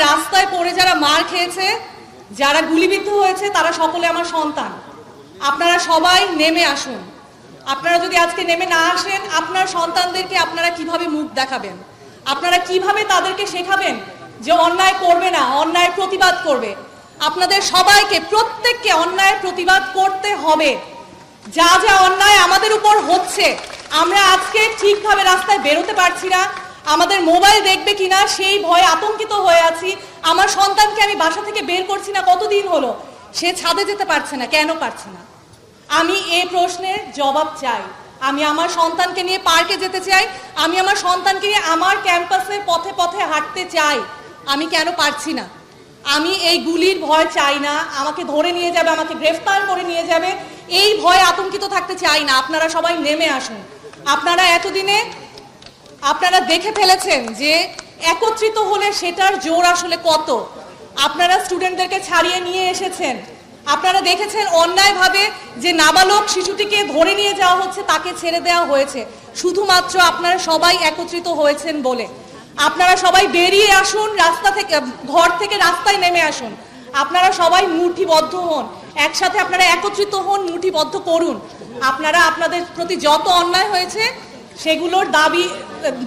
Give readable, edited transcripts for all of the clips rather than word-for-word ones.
রাস্তায় পড়ে যারা মার খেয়েছে, যারা গুলিবিদ্ধ হয়েছে, তারা সকলে আমার সন্তান। আপনারা সবাই নেমে আসুন। আপনারা যদি আজকে নেমে না আসেন, আপনার সন্তানদেরকে আপনারা কিভাবে মুখ দেখাবেন? আপনারা কিভাবে তাদেরকে শেখাবেন যে অন্যায় করবে না, অন্যায়ের প্রতিবাদ করবে? আপনাদের সবাইকে, প্রত্যেককে অন্যায়ের প্রতিবাদ করতে হবে। যা যা অন্যায় আমাদের উপর হচ্ছে, আমরা আজকে ঠিকভাবে রাস্তায় বেরোতে পারছি না, আমাদের মোবাইল দেখবে কিনা সেই ভয়ে আতঙ্কিত হয়ে আছি। আমার সন্তানকে আমি বাসা থেকে বের করছি না, কতদিন হলো, সে ছাদে যেতে পারছে না, কেন পারছে না? আমি এই প্রশ্নের জবাব চাই। আমি আমার সন্তানকে নিয়ে পার্কে যেতে চাই, আমি আমার সন্তানকে নিয়ে আমার ক্যাম্পাসের পথে পথে হাঁটতে চাই, আমি কেন পারছি না? আমি এই গুলির ভয় চাই না, আমাকে ধরে নিয়ে যাবে, আমাকে গ্রেফতার করে নিয়ে যাবে, এই ভয়ে আতঙ্কিত থাকতে চাই না। আপনারা সবাই নেমে আসুন। আপনারা এতদিনে আপনারা দেখে ফেলেছেন যে একত্রিত হলে সেটার জোর আসলে কত। আপনারা স্টুডেন্টদেরকে ছাড়িয়ে নিয়ে এসেছেন, আপনারা দেখেছেন অন্যায়ভাবে যে নাবালক শিশুটিকে ধরে নিয়ে যাওয়া হচ্ছে, তাকে ছেড়ে দেওয়া হয়েছে শুধুমাত্র আপনারা সবাই একত্রিত হয়েছেন বলে। আপনারা সবাই বেরিয়ে আসুন, রাস্তা থেকে, ঘর থেকে রাস্তায় নেমে আসুন। আপনারা সবাই মুঠিবদ্ধ হন, একসাথে আপনারা একত্রিত হন, মুঠিবদ্ধ করুন। আপনারা আপনাদের প্রতি যত অন্যায় হয়েছে সেগুলোর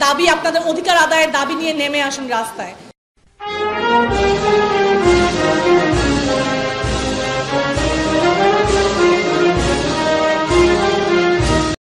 দাবি, আপনাদের অধিকার আদায়ের দাবি নিয়ে নেমে আসুন রাস্তায়।